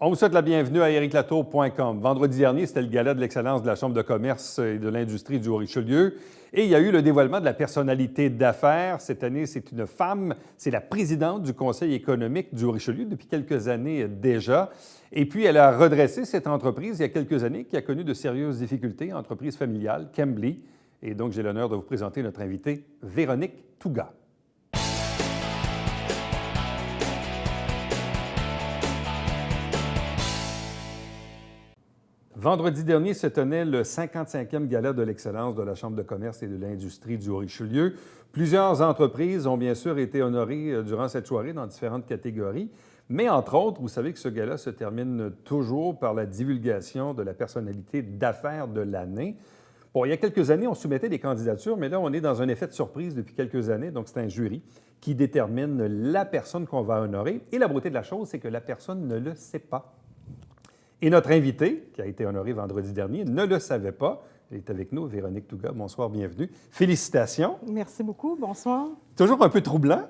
On vous souhaite la bienvenue à ericlatour.com. Vendredi dernier, c'était le gala de l'excellence de la Chambre de commerce et de l'industrie du Haut-Richelieu. Et il y a eu le dévoilement de la personnalité d'affaires. Cette année, c'est une femme. C'est la présidente du Conseil économique du Haut-Richelieu depuis quelques années déjà. Et puis, elle a redressé cette entreprise il y a quelques années qui a connu de sérieuses difficultés, entreprise familiale, Cambly. Et donc, j'ai l'honneur de vous présenter notre invitée, Véronique Touga. Vendredi dernier se tenait le 55e gala de l'excellence de la Chambre de commerce et de l'industrie du Haut-Richelieu. Plusieurs entreprises ont bien sûr été honorées durant cette soirée dans différentes catégories, mais entre autres, vous savez que ce gala se termine toujours par la divulgation de la personnalité d'affaires de l'année. Bon, il y a quelques années, on soumettait des candidatures, mais là, on est dans un effet de surprise depuis quelques années, donc c'est un jury qui détermine la personne qu'on va honorer. Et la beauté de la chose, c'est que la personne ne le sait pas. Et notre invitée, qui a été honorée vendredi dernier, ne le savait pas. Elle est avec nous, Véronique Touga. Bonsoir, bienvenue. Félicitations. Merci beaucoup. Bonsoir. Toujours un peu troublant.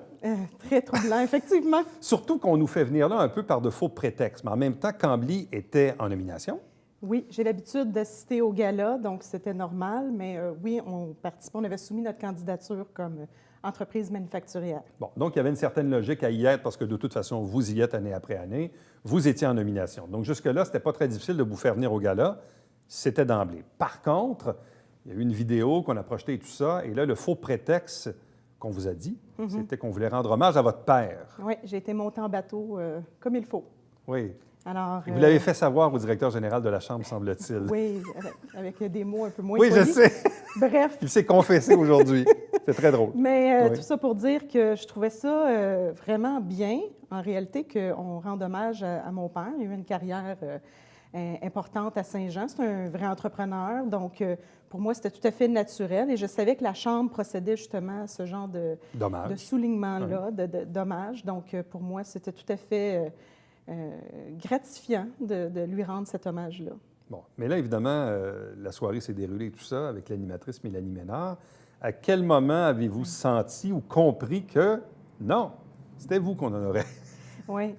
Très troublant, effectivement. Surtout qu'on nous fait venir là un peu par de faux prétextes. Mais en même temps, Cambly était en nomination. Oui, j'ai l'habitude d'assister au gala, donc c'était normal. Mais oui, on avait soumis notre candidature comme entreprise manufacturière. Bon, donc il y avait une certaine logique à y être parce que de toute façon, vous y êtes année après année. Vous étiez en nomination. Donc jusque-là, ce n'était pas très difficile de vous faire venir au gala. C'était d'emblée. Par contre, il y a eu une vidéo qu'on a projetée et tout ça. Et là, le faux prétexte qu'on vous a dit, c'était qu'on voulait rendre hommage à votre père. Oui, j'ai été montée en bateau comme il faut. Oui. Alors, et vous l'avez fait savoir au directeur général de la Chambre, semble-t-il. Oui, avec des mots un peu moins Oui, polis. je sais. Bref. Il s'est confessé aujourd'hui. C'est très drôle. Mais oui. Tout ça pour dire que je trouvais ça vraiment bien, en réalité, qu'on rende hommage à mon père. Il a eu une carrière importante à Saint-Jean. C'est un vrai entrepreneur. Donc, pour moi, c'était tout à fait naturel. Et je savais que la Chambre procédait justement à ce genre de soulignement-là, d'hommage. Donc, pour moi, c'était tout à fait gratifiant de lui rendre cet hommage-là. Bon, mais là, évidemment, la soirée s'est déroulée et tout ça avec l'animatrice Mélanie Ménard. À quel moment avez-vous senti ou compris que non, c'était vous qu'on honorait? Oui.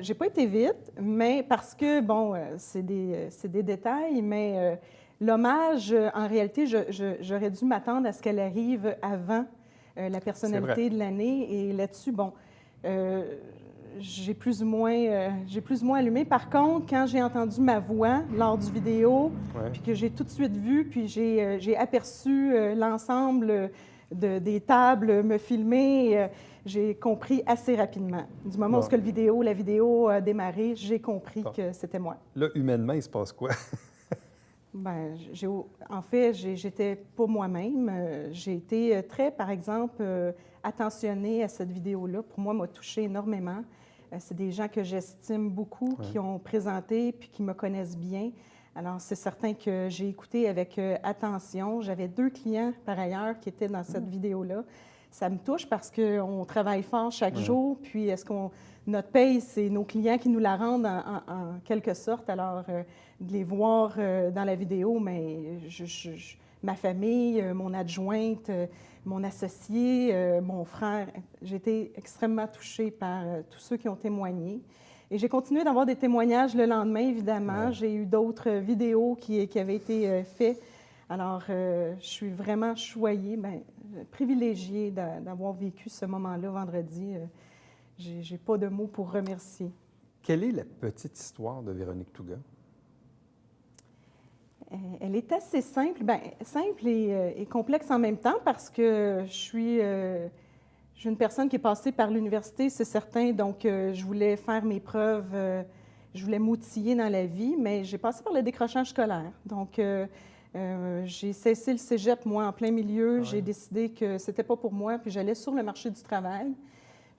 J'ai pas été vite, mais parce que, bon, c'est des détails, mais l'hommage, en réalité, j'aurais dû m'attendre à ce qu'elle arrive avant la personnalité de l'année. Et là-dessus, bon, j'ai plus ou moins allumé. Par contre, quand j'ai entendu ma voix lors du vidéo, puis que j'ai tout de suite vu, puis j'ai aperçu l'ensemble des tables me filmer, j'ai compris assez rapidement. Du moment où la vidéo a démarré, j'ai compris que c'était moi. Là, humainement, il se passe quoi? Bien, en fait, j'étais pas moi-même. J'ai été très, par exemple, attentionnée à cette vidéo-là. Pour moi, m'a touchée énormément. C'est des gens que j'estime beaucoup, qui ont présenté puis qui me connaissent bien. Alors, c'est certain que j'ai écouté avec attention. J'avais 2 clients, par ailleurs, qui étaient dans cette vidéo-là. Ça me touche parce qu'on travaille fort chaque jour, puis notre paye, c'est nos clients qui nous la rendent en quelque sorte. Alors, de les voir dans la vidéo, mais ma famille, mon adjointe, mon associé, mon frère, j'ai été extrêmement touchée par tous ceux qui ont témoigné. Et j'ai continué d'avoir des témoignages le lendemain, évidemment. J'ai eu d'autres vidéos qui avaient été faites. Alors, je suis vraiment choyée, privilégiée d'avoir vécu ce moment-là vendredi. J'ai pas de mots pour remercier. Quelle est la petite histoire de Véronique Touga? Elle est assez simple, simple et complexe en même temps parce que je suis une personne qui est passée par l'université, c'est certain, donc je voulais faire mes preuves, je voulais m'outiller dans la vie, mais j'ai passé par le décrochage scolaire. Donc, j'ai cessé le cégep, moi, en plein milieu. J'ai décidé que c'était pas pour moi, puis j'allais sur le marché du travail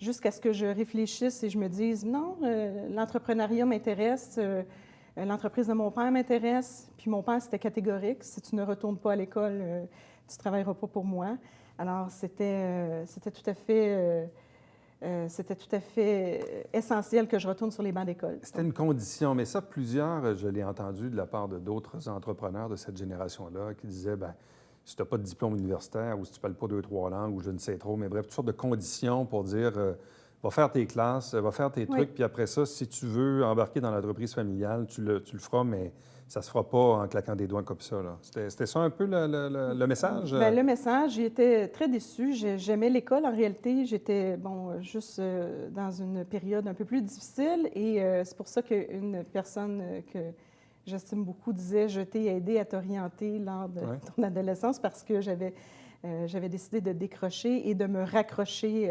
jusqu'à ce que je réfléchisse et je me dise, non, l'entrepreneuriat m'intéresse, l'entreprise de mon père m'intéresse, puis mon père, c'était catégorique. Si tu ne retournes pas à l'école, tu ne travailleras pas pour moi. Alors, c'était tout à fait essentiel que je retourne sur les bancs d'école. C'était une condition, mais ça, je l'ai entendu de la part d'autres entrepreneurs de cette génération-là qui disaient, si tu n'as pas de diplôme universitaire ou si tu ne parles pas 2-3 langues ou je ne sais trop, mais bref, toutes sortes de conditions pour dire va faire tes classes, va faire tes Oui. trucs, puis après ça, si tu veux embarquer dans l'entreprise familiale, tu le feras, mais ça se fera pas en claquant des doigts comme ça, là. C'était ça un peu le message? Bien, le message, j'étais très déçue. J'aimais l'école. En réalité, j'étais, juste dans une période un peu plus difficile. Et c'est pour ça qu'une personne que j'estime beaucoup disait: je t'ai aidé à t'orienter lors de Ouais. ton adolescence parce que j'avais décidé de décrocher et de me raccrocher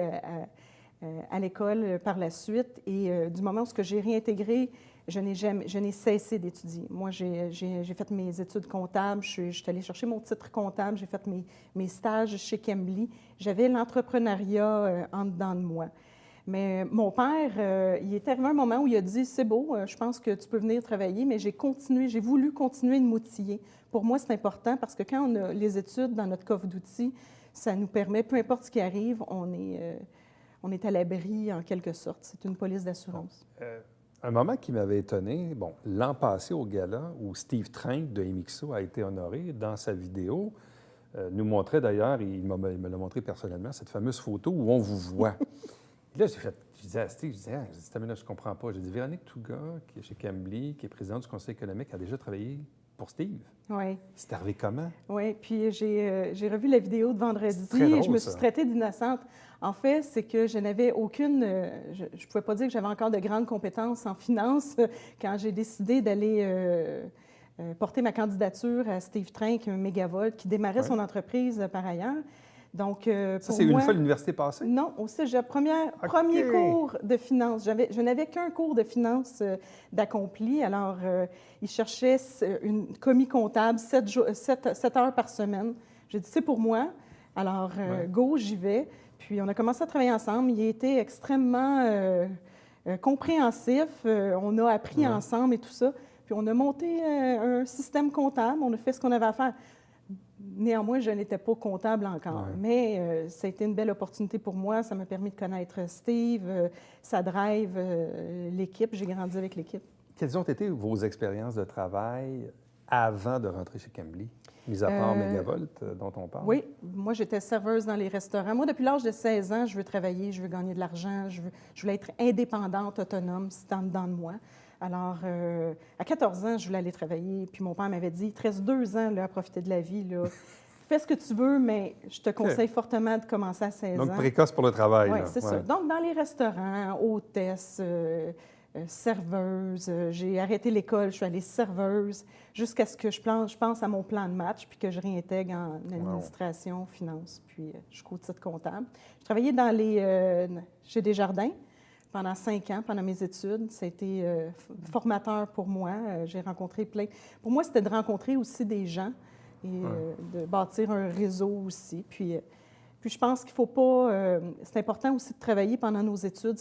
à l'école par la suite. Et du moment où j'ai réintégré, je n'ai cessé d'étudier. Moi, j'ai fait mes études comptables, je suis allée chercher mon titre comptable, j'ai fait mes stages chez Cambly. J'avais l'entrepreneuriat en dedans de moi. Mais mon père, il est arrivé un moment où il a dit: c'est beau, je pense que tu peux venir travailler, mais j'ai voulu continuer de m'outiller. Pour moi, c'est important parce que quand on a les études dans notre coffre d'outils, ça nous permet, peu importe ce qui arrive, on est à l'abri en quelque sorte. C'est une police d'assurance. Un moment qui m'avait étonné, l'an passé au gala où Steve Trank de MXO a été honoré, dans sa vidéo, nous montrait d'ailleurs, il me l'a montré personnellement, cette fameuse photo où on vous voit. Puis là, je disais à Steve, je comprends pas. J'ai dit, Véronique Touga, qui est chez Cambly, qui est présidente du Conseil économique, a déjà travaillé pour Steve. Oui. C'est arrivé comment? Oui, puis j'ai revu la vidéo de vendredi très drôle, et je me ça. suis traitée d'innocente. En fait, c'est que je n'avais aucune... je ne pouvais pas dire que j'avais encore de grandes compétences en finance quand j'ai décidé d'aller porter ma candidature à Steve Trank, un Mégavolt, qui démarrait Ouais. son entreprise par ailleurs. Donc, Ça, pour c'est moi, une fois l'université passée? non, au cégep, premier OK. cours de finance. Je n'avais qu'un cours de finance d'accompli. Alors, il cherchait une commis comptable 7 heures par semaine. J'ai dit: c'est pour moi. Alors, Ouais. go, j'y vais. Puis, on a commencé à travailler ensemble. Il a été extrêmement compréhensif. On a appris Ouais. ensemble et tout ça. Puis, on a monté un système comptable. On a fait ce qu'on avait à faire. Néanmoins, je n'étais pas comptable encore, Ouais. mais ça a été une belle opportunité pour moi. Ça m'a permis de connaître Steve, sa drive, l'équipe. J'ai grandi avec l'équipe. Quelles ont été vos expériences de travail avant de rentrer chez Cambly, mis à part Mégavolt, dont on parle? Oui, moi, j'étais serveuse dans les restaurants. Moi, depuis l'âge de 16 ans, je veux travailler, je veux gagner de l'argent, je voulais être indépendante, autonome, c'est en dedans de moi. Alors, à 14 ans, je voulais aller travailler. Puis mon père m'avait dit: il te reste 2 ans là, à profiter de la vie. Là. Fais ce que tu veux, mais je te conseille fortement de commencer à 16 ans. Donc, précoce pour le travail. Oui, là. c'est ça. Donc, dans les restaurants, hôtesse, serveuse, j'ai arrêté l'école, je suis allée serveuse, jusqu'à ce que je pense à mon plan de match, puis que je réintègre en administration, finance, puis jusqu'au titre comptable. Je travaillais chez Desjardins pendant 5 ans, pendant mes études. Ça a été formateur pour moi. J'ai rencontré plein... Pour moi, c'était de rencontrer aussi des gens et de bâtir un réseau aussi. Puis je pense qu'il ne faut pas... c'est important aussi de travailler pendant nos études.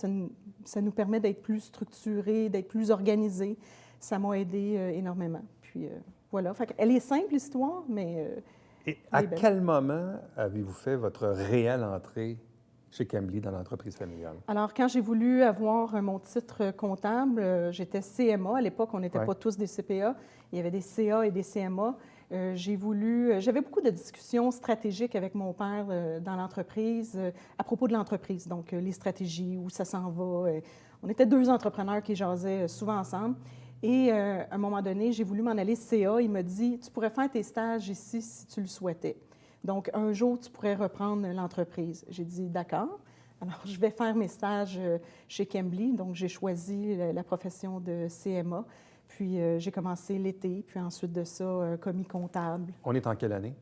Ça nous permet d'être plus structurés, d'être plus organisés. Ça m'a aidé énormément. Puis voilà. Elle est simple, l'histoire, mais... Et à quel moment avez-vous fait votre réelle entrée chez Cambly dans l'entreprise familiale? Alors, quand j'ai voulu avoir mon titre comptable, j'étais CMA. À l'époque, on n'était pas tous des CPA. Il y avait des CA et des CMA. J'avais beaucoup de discussions stratégiques avec mon père dans l'entreprise, à propos de l'entreprise, donc les stratégies, où ça s'en va. On était 2 entrepreneurs qui jasaient souvent ensemble. Et à un moment donné, j'ai voulu m'en aller CA. Il m'a dit: tu pourrais faire tes stages ici si tu le souhaitais. Donc, un jour, tu pourrais reprendre l'entreprise. J'ai dit: d'accord. Alors, je vais faire mes stages chez Cambly. Donc, j'ai choisi la profession de CMA. Puis, j'ai commencé l'été. Puis, ensuite de ça, commis comptable. On est en quelle année?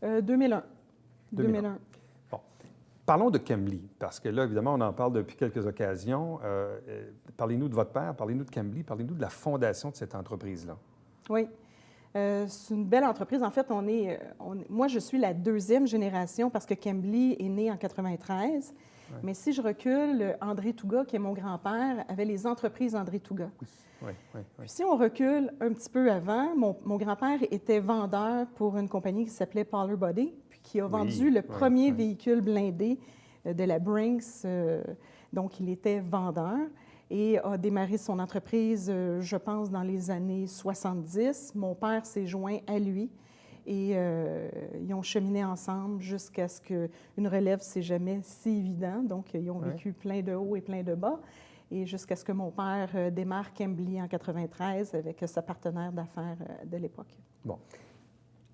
2001. 2001. Bon. Parlons de Cambly, parce que là, évidemment, on en parle depuis quelques occasions. Parlez-nous de votre père, parlez-nous de Cambly, parlez-nous de la fondation de cette entreprise-là. Oui. C'est une belle entreprise. En fait, moi, je suis la 2e génération parce que Cambly est né en 93. Ouais. Mais si je recule, André Touga, qui est mon grand-père, avait les entreprises André Touga. Oui. Puis si on recule un petit peu avant, mon grand-père était vendeur pour une compagnie qui s'appelait Power Body, puis qui a vendu le premier véhicule blindé de la Brinks. Donc, il était vendeur et a démarré son entreprise, je pense, dans les années 70. Mon père s'est joint à lui Et ils ont cheminé ensemble jusqu'à ce qu'une relève, c'est jamais si évident. Donc, ils ont vécu plein de hauts et plein de bas. Et jusqu'à ce que mon père démarre Cambly en 93 avec sa partenaire d'affaires de l'époque. Bon.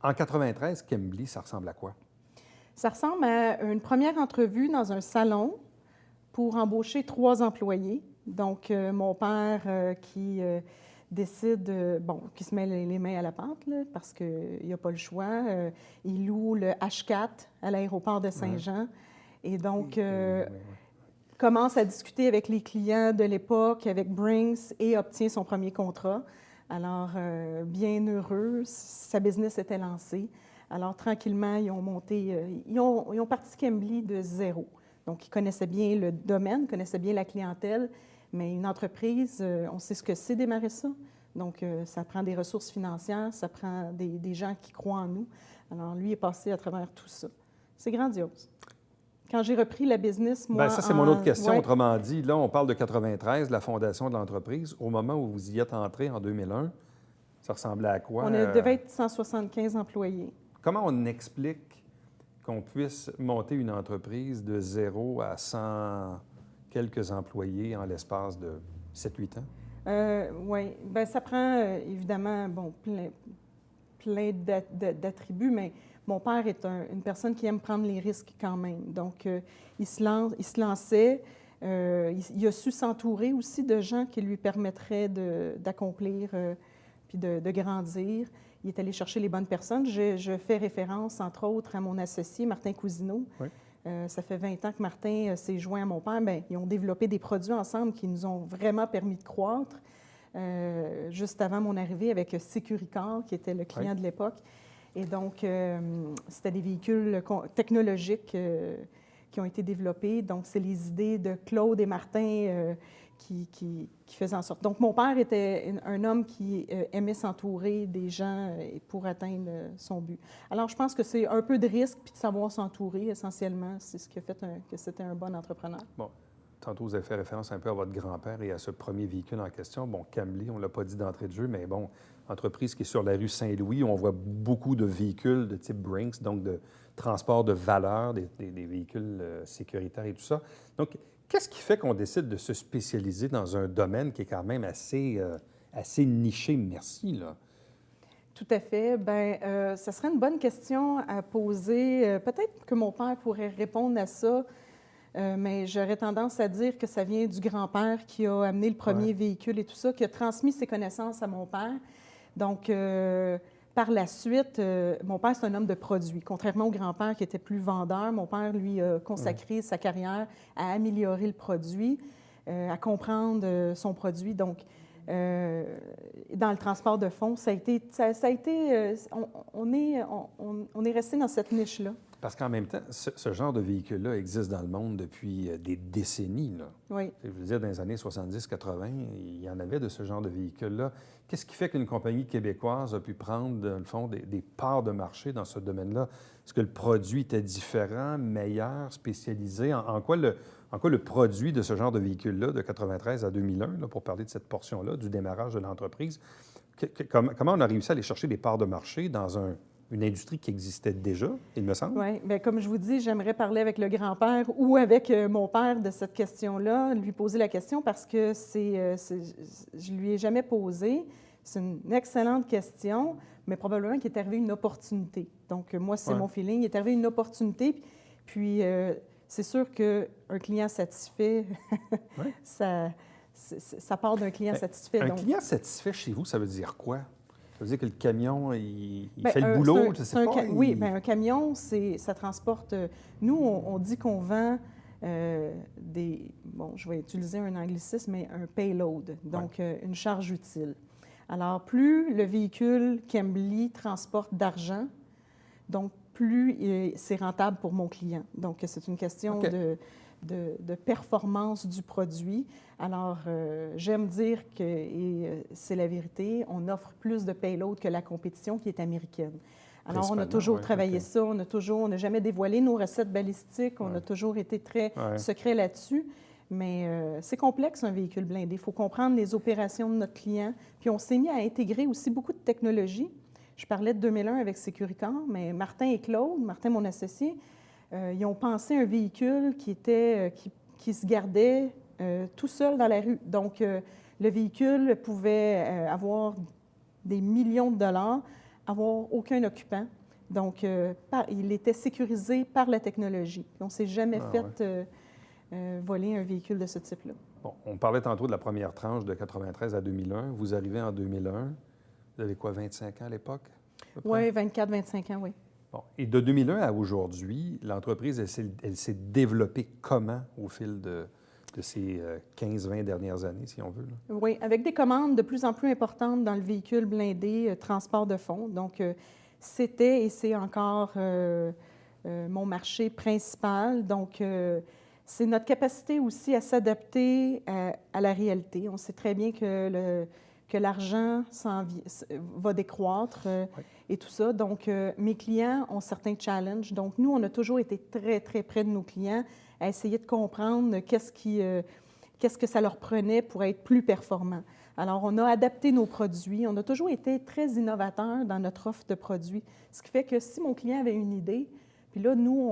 En 93, Cambly, ça ressemble à quoi? Ça ressemble à une première entrevue dans un salon pour embaucher 3 employés. Donc, mon père qui décide, qui se met les mains à la pâte, là, parce qu'il n'a pas le choix. Il loue le H4 à l'aéroport de Saint-Jean. Et donc, commence à discuter avec les clients de l'époque, avec Brinks, et obtient son premier contrat. Alors, bien heureux, sa business était lancée. Alors, tranquillement, ils ont monté, ils ont parti Cambly de zéro. Donc, ils connaissaient bien le domaine, connaissaient bien la clientèle, mais une entreprise, on sait ce que c'est démarrer ça. Donc, ça prend des ressources financières, ça prend des gens qui croient en nous. Alors, lui est passé à travers tout ça. C'est grandiose. Quand j'ai repris la business, moi... Bien, ça, c'est mon autre question. Autrement dit, là, on parle de 93, la fondation de l'entreprise. Au moment où vous y êtes entré, en 2001, ça ressemblait à quoi? On devait être 175 employés. Comment on explique qu'on puisse monter une entreprise de 0 à 100 quelques employés en l'espace de 7-8 ans? Oui. Bien, ça prend évidemment plein d'attributs, mais mon père est une personne qui aime prendre les risques quand même. Donc, il se lançait. Il a su s'entourer aussi de gens qui lui permettraient d'accomplir puis de grandir. Il est allé chercher les bonnes personnes. Je fais référence, entre autres, à mon associé, Martin Cousineau. Oui. Ça fait 20 ans que Martin s'est joint à mon père. Bien, ils ont développé des produits ensemble qui nous ont vraiment permis de croître. Juste avant mon arrivée avec Securicar, qui était le client de l'époque. Et donc, c'était des véhicules technologiques qui ont été développés. Donc, c'est les idées de Claude et Martin qui faisaient en sorte. Donc, mon père était un homme qui aimait s'entourer des gens pour atteindre son but. Alors, je pense que c'est un peu de risque puis de savoir s'entourer, essentiellement. C'est ce qui a fait que c'était un bon entrepreneur. Bon. Tantôt, vous avez fait référence un peu à votre grand-père et à ce premier véhicule en question. Bon, Cambly, on ne l'a pas dit d'entrée de jeu, mais bon, entreprise qui est sur la rue Saint-Louis, où on voit beaucoup de véhicules de type Brinks, donc de transport de valeur, des véhicules sécuritaires et tout ça. Donc, qu'est-ce qui fait qu'on décide de se spécialiser dans un domaine qui est quand même assez niché? Merci, là. Tout à fait. Bien, ça serait une bonne question à poser. Peut-être que mon père pourrait répondre à ça. Mais j'aurais tendance à dire que ça vient du grand-père qui a amené le premier véhicule et tout ça, qui a transmis ses connaissances à mon père. Donc, par la suite, mon père, c'est un homme de produit. Contrairement au grand-père qui était plus vendeur, mon père, lui, a consacré sa carrière à améliorer le produit, à comprendre son produit. Donc, dans le transport de fonds, on est resté dans cette niche-là. Parce qu'en même temps, ce genre de véhicule-là existe dans le monde depuis des décennies, là. Oui. Je veux dire, dans les années 70-80, il y en avait de ce genre de véhicules-là. Qu'est-ce qui fait qu'une compagnie québécoise a pu prendre, dans le fond, des parts de marché dans ce domaine-là? Est-ce que le produit était différent, meilleur, spécialisé? En quoi le produit de ce genre de véhicule-là, de 93 à 2001, là, pour parler de cette portion-là, du démarrage de l'entreprise, comment on a réussi à aller chercher des parts de marché dans une industrie qui existait déjà, il me semble? Oui, bien, comme je vous dis, j'aimerais parler avec le grand-père ou avec mon père de cette question-là, lui poser la question parce que je ne lui ai jamais posé. C'est une excellente question, mais probablement qu'il est arrivé une opportunité. Donc, moi, c'est mon feeling. Il est arrivé une opportunité, puis c'est sûr qu'un client satisfait, ça part d'un client satisfait. Un client satisfait chez vous, ça veut dire quoi? Ça veut dire que le camion, il fait le boulot, je ne sais pas. Oui, bien, un camion, ça transporte... Nous, on dit qu'on vend je vais utiliser un anglicisme, mais un payload, donc une charge utile. Alors, plus le véhicule Cambly transporte d'argent, donc plus c'est rentable pour mon client. Donc, c'est une question de performance du produit. Alors, j'aime dire que, et c'est la vérité, on offre plus de payload que la compétition qui est américaine. Alors, on a toujours travaillé ça, on n'a jamais dévoilé nos recettes balistiques, on a toujours été très secret là-dessus. Mais c'est complexe, un véhicule blindé. Il faut comprendre les opérations de notre client. Puis, on s'est mis à intégrer aussi beaucoup de technologies. Je parlais de 2001 avec Securicor, mais Martin et Claude, Martin, mon associé, ils ont pensé un véhicule qui se gardait tout seul dans la rue. Donc, le véhicule pouvait avoir des millions de dollars, avoir aucun occupant. Donc, il était sécurisé par la technologie. On ne s'est jamais voler un véhicule de ce type-là. Bon, on parlait tantôt de la première tranche de 93 à 2001. Vous arrivez en 2001. Vous avez quoi, 25 ans à l'époque? Oui, 24, 25 ans, oui. Bon. Et de 2001 à aujourd'hui, l'entreprise, elle s'est développée comment au fil de ces 15-20 dernières années, si on veut? Là? Oui, avec des commandes de plus en plus importantes dans le véhicule blindé, transport de fonds. Donc, c'était et c'est encore mon marché principal. Donc, c'est notre capacité aussi à s'adapter à la réalité. On sait très bien que l'argent va décroître et tout ça. Donc, mes clients ont certains challenges. Donc, nous, on a toujours été très, très près de nos clients à essayer de comprendre qu'est-ce que ça leur prenait pour être plus performants. Alors, on a adapté nos produits. On a toujours été très innovateurs dans notre offre de produits. Ce qui fait que si mon client avait une idée, puis là, nous,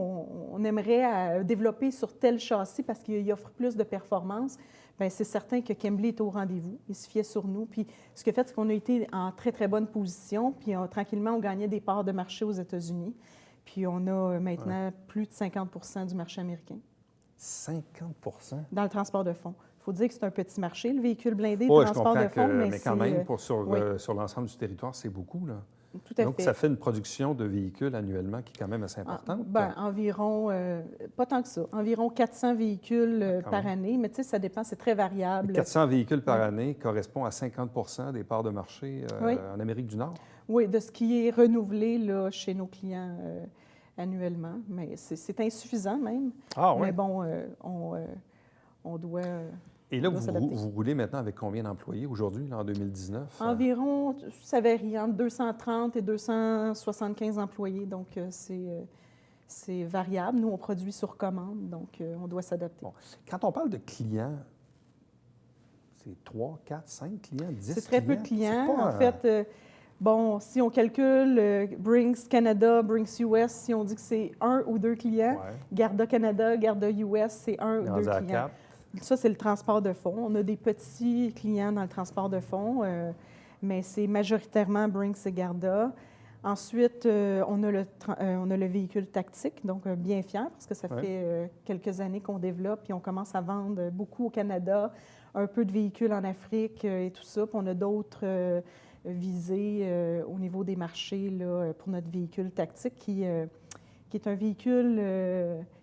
on aimerait développer sur tel châssis parce qu'il offre plus de performance, bien, c'est certain que Cambly est au rendez-vous. Il se fiait sur nous. Puis ce qui a fait, c'est qu'on a été en très, très bonne position. Puis tranquillement, on gagnait des parts de marché aux États-Unis. Puis on a maintenant plus de 50 du marché américain. 50 dans le transport de fonds. Il faut dire que c'est un petit marché, le véhicule blindé, le transport de fonds. Mais quand même, sur l'ensemble du territoire, c'est beaucoup, là. Tout à Donc, fait. ça fait une production de véhicules annuellement qui est quand même assez importante. Environ, pas tant que ça, environ 400 véhicules par année, mais tu sais, ça dépend, c'est très variable. 400 véhicules par année correspond à 50 des parts de marché en Amérique du Nord? Oui, de ce qui est renouvelé là, chez nos clients annuellement, mais c'est insuffisant même. Ah oui? Mais bon, on doit... Et là, vous roulez maintenant avec combien d'employés aujourd'hui, en 2019? Environ, ça varie, entre 230 et 275 employés, donc c'est variable. Nous, on produit sur commande, donc on doit s'adapter. Bon. Quand on parle de clients, c'est 3, 4, 5 clients, 10 clients? C'est très peu de clients. En fait, si on calcule Brinks Canada, Brinks US, si on dit que c'est 1 ou 2 clients, Garda Canada, Garda US, c'est 1 ou 2 clients. 4. Ça, c'est le transport de fonds. On a des petits clients dans le transport de fonds, mais c'est majoritairement Brinks et Garda. Ensuite, on a le véhicule tactique, donc bien fier parce que ça fait quelques années qu'on développe et on commence à vendre beaucoup au Canada, un peu de véhicules en Afrique et tout ça. Puis on a d'autres visées au niveau des marchés là, pour notre véhicule tactique qui est un véhicule...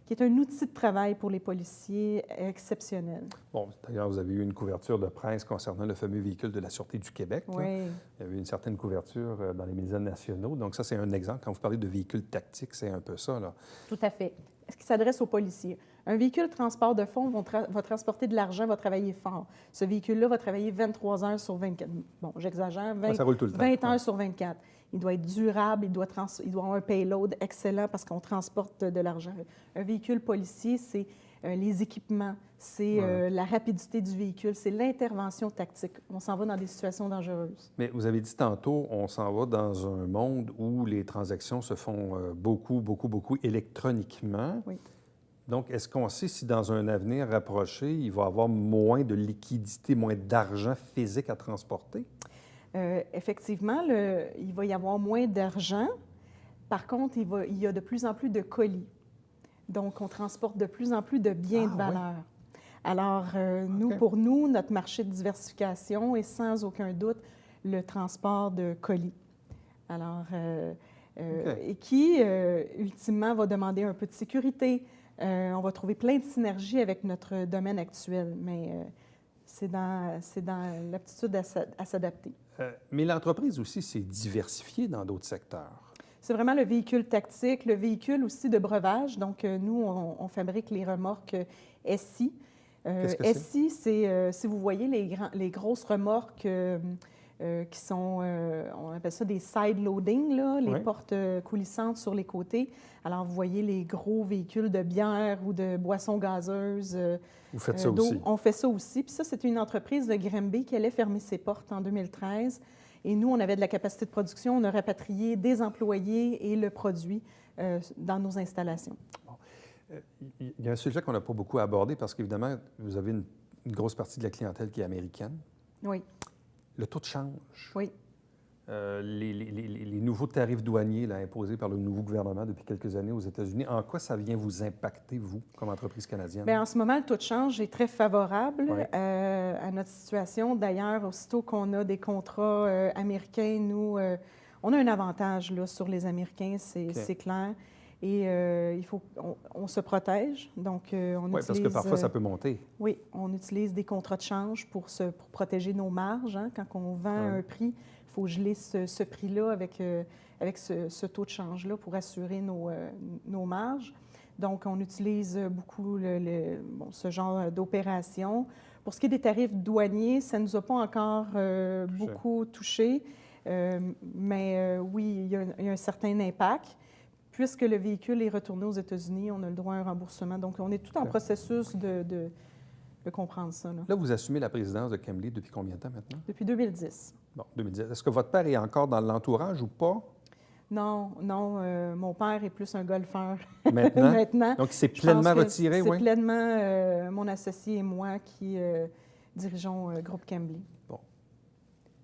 qui est un outil de travail pour les policiers exceptionnel. Bon, d'ailleurs, vous avez eu une couverture de presse concernant le fameux véhicule de la Sûreté du Québec. Oui. Là. Il y avait une certaine couverture dans les médias nationaux. Donc ça, c'est un exemple. Quand vous parlez de véhicule tactique, c'est un peu ça, là. Tout à fait. Ce qui s'adresse aux policiers. Un véhicule transport de fonds va transporter de l'argent, va travailler fort. Ce véhicule-là va travailler 23 heures sur 24. Bon, j'exagère, 20 heures sur 24. Il doit être durable, il doit avoir un payload excellent parce qu'on transporte de l'argent. Un véhicule policier, c'est les équipements, c'est la rapidité du véhicule, c'est l'intervention tactique. On s'en va dans des situations dangereuses. Mais vous avez dit tantôt, on s'en va dans un monde où les transactions se font beaucoup électroniquement. Oui. Donc, est-ce qu'on sait si dans un avenir rapproché, il va y avoir moins de liquidité, moins d'argent physique à transporter? Effectivement, il va y avoir moins d'argent. Par contre, il y a de plus en plus de colis. Donc, on transporte de plus en plus de biens de valeur. Oui. Alors, pour nous, notre marché de diversification est sans aucun doute le transport de colis. Alors, et qui, ultimement, va demander un peu de sécurité. On va trouver plein de synergies avec notre domaine actuel, mais c'est dans l'aptitude à s'adapter. Mais l'entreprise aussi s'est diversifiée dans d'autres secteurs. C'est vraiment le véhicule tactique, le véhicule aussi de breuvage. Donc, nous, on fabrique les remorques SI. Qu'est-ce que SI, c'est, si vous voyez les grosses remorques qui sont, on appelle ça des side loading, là, les portes coulissantes sur les côtés. Alors, vous voyez les gros véhicules de bière ou de boissons gazeuses. Vous faites ça aussi? On fait ça aussi. Puis ça, c'est une entreprise de Granby qui allait fermer ses portes en 2013. Et nous, on avait de la capacité de production, on a rapatrié des employés et le produit dans nos installations. Bon. Il y a un sujet qu'on n'a pas beaucoup abordé parce qu'évidemment, vous avez une grosse partie de la clientèle qui est américaine. Oui. Le taux de change. Oui. Les nouveaux tarifs douaniers là, imposés par le nouveau gouvernement depuis quelques années aux États-Unis, en quoi ça vient vous impacter, vous, comme entreprise canadienne? Bien, en ce moment, le taux de change est très favorable Oui. à notre situation. D'ailleurs, aussitôt qu'on a des contrats américains, nous, on a un avantage là, sur les Américains, c'est clair. Et il faut on se protège. Donc, on utilise... parce que parfois, ça peut monter. Oui, on utilise des contrats de change pour protéger nos marges. Hein. Quand on vend un prix, il faut geler ce prix-là avec ce taux de change-là pour assurer nos marges. Donc, on utilise beaucoup ce genre d'opération. Pour ce qui est des tarifs douaniers, ça ne nous a pas encore beaucoup touché. Mais oui, il y a un certain impact. Puisque le véhicule est retourné aux États-Unis, on a le droit à un remboursement. Donc, on est tout en processus de comprendre ça. Là, vous assumez la présidence de Chemly depuis combien de temps maintenant? Depuis 2010. Bon, 2010. Est-ce que votre père est encore dans l'entourage ou pas? Non, mon père est plus un golfeur Maintenant? maintenant. Donc, il s'est pleinement retiré, oui? C'est pleinement mon associé et moi qui dirigeons Groupe Chemly. Bon.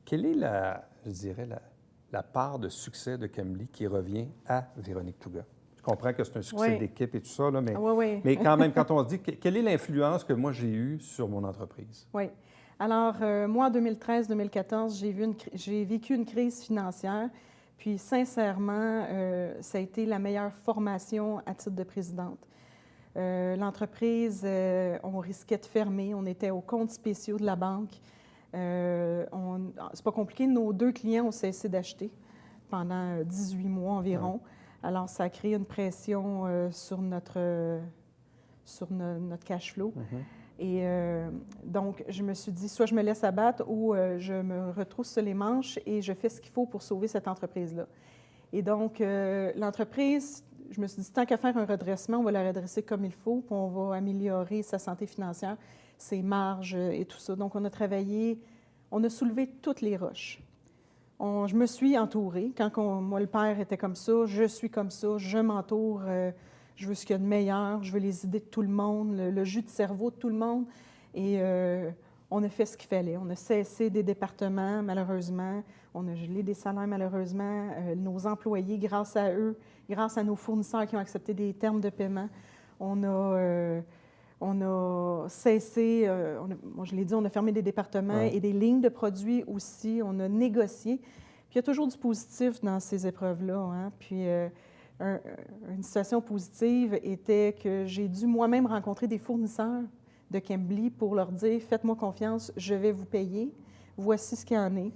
Quelle est la part de succès de Chemly qui revient à Véronique Touga? Je comprends que c'est un succès d'équipe et tout ça, là, mais quand même, quand on se dit, quelle est l'influence que moi j'ai eue sur mon entreprise? Oui. Alors, moi, en 2013-2014, j'ai vécu une crise financière. Puis, sincèrement, ça a été la meilleure formation à titre de présidente. L'entreprise, on risquait de fermer. On était aux comptes spéciaux de la banque. C'est pas compliqué. Nos 2 clients ont cessé d'acheter pendant 18 mois environ. Ouais. Alors, ça a créé une pression sur notre cash flow. Et donc, je me suis dit, soit je me laisse abattre ou je me retrousse les manches et je fais ce qu'il faut pour sauver cette entreprise-là. Et donc, l'entreprise, je me suis dit, tant qu'à faire un redressement, on va la redresser comme il faut, puis on va améliorer sa santé financière, ses marges et tout ça. Donc, on a travaillé, on a soulevé toutes les roches. Je me suis entourée. Moi, le père était comme ça, je suis comme ça, je m'entoure, je veux ce qu'il y a de meilleur, je veux les idées de tout le monde, le jus de cerveau de tout le monde. Et on a fait ce qu'il fallait. On a cessé des départements, malheureusement. On a gelé des salaires, malheureusement. Nos employés, grâce à eux, grâce à nos fournisseurs qui ont accepté des termes de paiement, on a cessé, je l'ai dit, on a fermé des départements et des lignes de produits aussi. On a négocié. Puis il y a toujours du positif dans ces épreuves-là. Hein? Puis une situation positive était que j'ai dû moi-même rencontrer des fournisseurs de Chemly pour leur dire « Faites-moi confiance, je vais vous payer. Voici ce qu'il y en est. »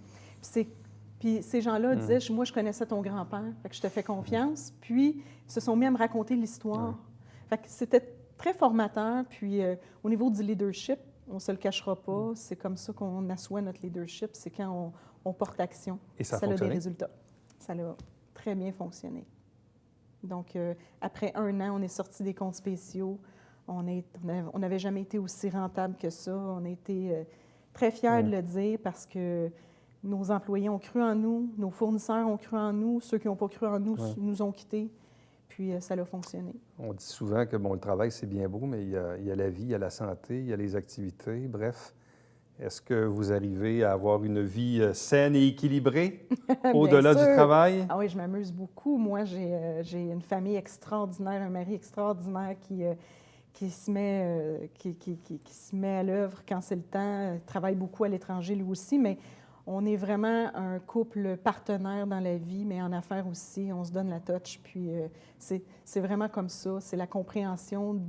Puis ces gens-là disaient « Moi, je connaissais ton grand-père, fait que je te fais confiance. » Puis ils se sont mis à me raconter l'histoire. Fait que c'était très formateur. Puis au niveau du leadership, on ne se le cachera pas. C'est comme ça qu'on assoit notre leadership. C'est quand on porte action. Et ça a des résultats. Ça a très bien fonctionné. Donc, après 1 an, on est sorti des comptes spéciaux. On n'avait jamais été aussi rentable que ça. On a été très fiers de le dire parce que nos employés ont cru en nous, nos fournisseurs ont cru en nous, ceux qui n'ont pas cru en nous nous ont quittés. Puis, ça a fonctionné. On dit souvent que, le travail, c'est bien beau, mais il y a la vie, il y a la santé, il y a les activités, bref. Est-ce que vous arrivez à avoir une vie saine et équilibrée au-delà du travail? Ah oui, je m'amuse beaucoup. Moi, j'ai une famille extraordinaire, un mari extraordinaire qui se met à l'œuvre quand c'est le temps. Il travaille beaucoup à l'étranger, lui aussi, mais on est vraiment un couple partenaire dans la vie, mais en affaires aussi. On se donne la touch, puis c'est vraiment comme ça. C'est la compréhension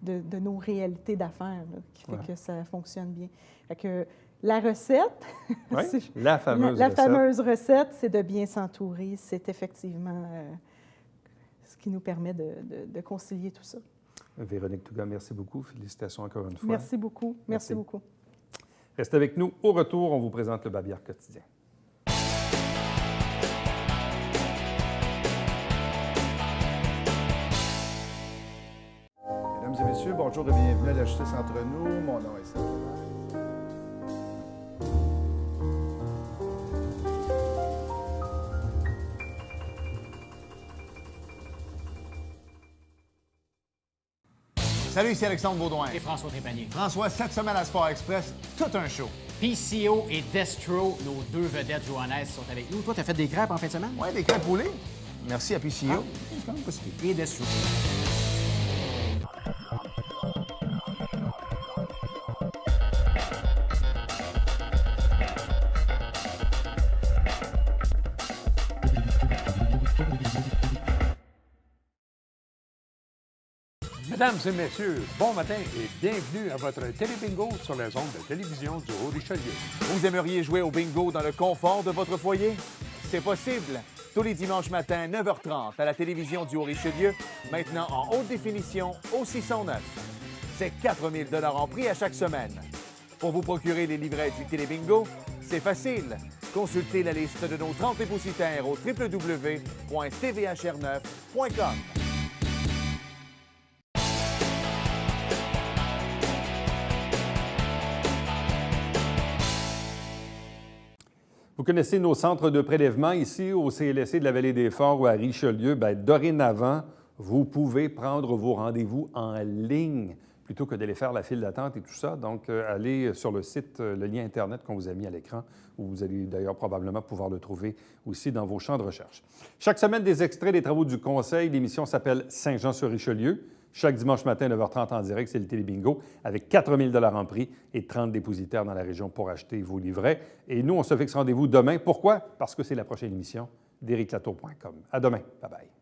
de nos réalités d'affaires qui fait que ça fonctionne bien. Fait que la recette, la fameuse recette, c'est de bien s'entourer. C'est effectivement ce qui nous permet de concilier tout ça. Véronique Touga, merci beaucoup. Félicitations encore une fois. Merci beaucoup. Merci beaucoup. Restez avec nous. Au retour, on vous présente le Babillard quotidien. Mesdames et messieurs, bonjour et bienvenue à la Justice entre nous. Mon nom est Serge. Salut, ici Alexandre Baudouin. Et François Trépanier. François, cette semaine à Sport Express, tout un show. PCO et Destro, nos deux vedettes joannaises, sont avec nous. Toi, t'as fait des crêpes en fin de semaine? Ouais, des crêpes roulées. Merci à PCO. C'est quand même pas si pire. Et Destro. Mesdames et messieurs, bon matin et bienvenue à votre télébingo sur les ondes de télévision du Haut-Richelieu. Vous aimeriez jouer au bingo dans le confort de votre foyer? C'est possible. Tous les dimanches matins, 9h30, à la télévision du Haut-Richelieu, maintenant en haute définition au 609. C'est 4 000 en prix à chaque semaine. Pour vous procurer les livrets du télébingo, c'est facile. Consultez la liste de nos 30 dépositaires au www.tvhr9.com. Vous connaissez nos centres de prélèvement ici au CLSC de la Vallée-des-Forts ou à Richelieu. Bien, dorénavant, vous pouvez prendre vos rendez-vous en ligne plutôt que d'aller faire la file d'attente et tout ça. Donc, allez sur le site, le lien Internet qu'on vous a mis à l'écran, où vous allez d'ailleurs probablement pouvoir le trouver aussi dans vos champs de recherche. Chaque semaine, des extraits des travaux du Conseil. L'émission s'appelle Saint-Jean-sur-Richelieu. Chaque dimanche matin, 9h30 en direct, c'est le Télébingo avec 4 000 en prix et 30 dépositaires dans la région pour acheter vos livrets. Et nous, on se fixe rendez-vous demain. Pourquoi? Parce que c'est la prochaine émission d'ericlatour.com. À demain. Bye-bye.